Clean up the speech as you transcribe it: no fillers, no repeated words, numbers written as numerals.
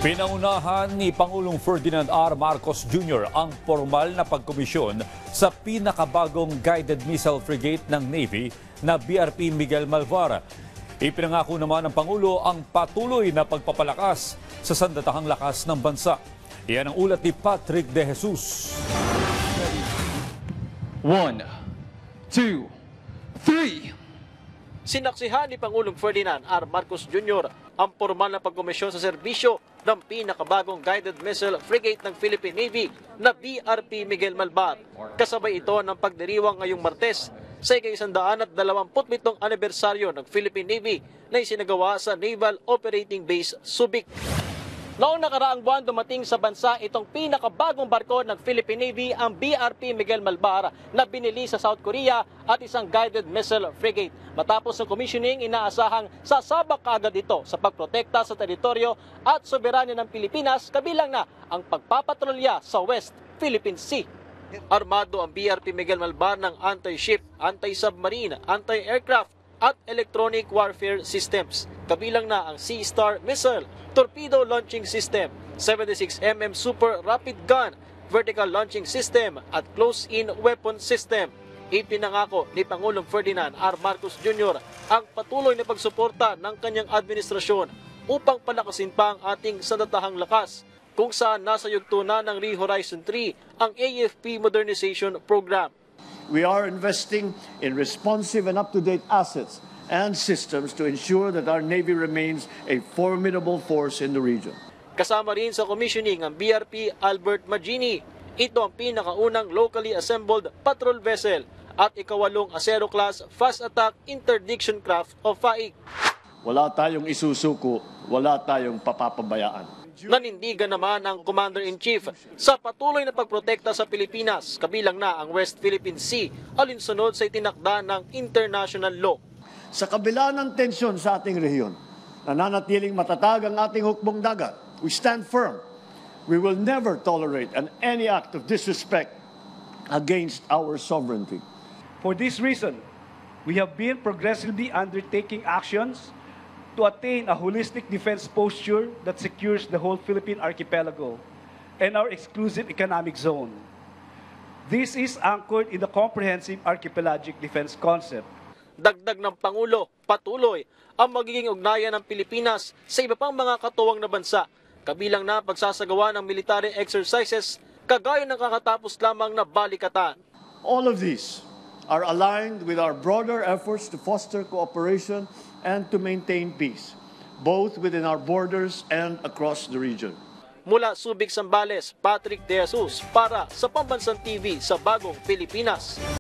Pinangunahan ni Pangulong Ferdinand R. Marcos Jr. ang formal na pagkomisyon sa pinakabagong guided missile frigate ng Navy na BRP Miguel Malvar. Ipinangako naman ng Pangulo ang patuloy na pagpapalakas sa sandatahang lakas ng bansa. Iyan ang ulat ni Patrick De Jesus. 1, 2, 3. Sinaksihan ni Pangulong Ferdinand R. Marcos Jr. ang formal na pagkomisyon sa serbisyo ng pinakabagong guided missile frigate ng Philippine Navy na BRP Miguel Malvar. Kasabay ito ng pagdiriwang ngayong Martes sa ika-127 anibersaryo ng Philippine Navy na isinagawa sa Naval Operating Base Subic. Noong nakaraang buwan dumating sa bansa itong pinakabagong barko ng Philippine Navy, ang BRP Miguel Malvar na binili sa South Korea at isang guided missile frigate. Matapos ng commissioning, inaasahang sasabak kaagad ito sa pagprotekta sa teritoryo at soberanya ng Pilipinas, kabilang na ang pagpapatrolya sa West Philippine Sea. Armado ang BRP Miguel Malvar ng anti-ship, anti-submarine, anti-aircraft at electronic warfare systems. Kabilang na ang Sea Star missile, torpedo launching system, 76mm super rapid gun, vertical launching system at close-in weapon system. Ipinangako ni Pangulong Ferdinand R. Marcos Jr. ang patuloy na pagsuporta ng kanyang administrasyon upang palakasin pa ang ating sandatahang lakas, kung saan nasa yugto na ng Re-Horizon 3 ang AFP Modernization Program. We are investing in responsive and up-to-date assets and systems to ensure that our Navy remains a formidable force in the region. Kasama rin sa commissioning ang BRP Albert Magini. Ito ang pinakaunang locally assembled patrol vessel at ika-8 Acero-class fast attack interdiction craft o FAIC. Wala tayong isusuko, wala tayong papapabayaan. Nanindigan naman ang Commander-in-Chief sa patuloy na pagprotekta sa Pilipinas, kabilang na ang West Philippine Sea, alinsunod sa itinakda ng international law. Sa kabila ng tensyon sa ating rehiyon, nananatiling matatag ang ating hukbong dagat. We stand firm. We will never tolerate any act of disrespect against our sovereignty. For this reason, we have been progressively undertaking actions to attain a holistic defense posture that secures the whole Philippine archipelago and our exclusive economic zone. This is anchored in the comprehensive archipelagic defense concept. Dagdag ng Pangulo, patuloy ang magiging ugnayan ng Pilipinas sa iba pang mga katuwang na bansa, kabilang na pagsasagawa ng military exercises kagaya ng kakatapos lamang na balikatan. All of these are aligned with our broader efforts to foster cooperation and to maintain peace, both within our borders and across the region. Mula Subic, Zambales, Patrick De Jesus para sa Pambansang TV sa Bagong Pilipinas.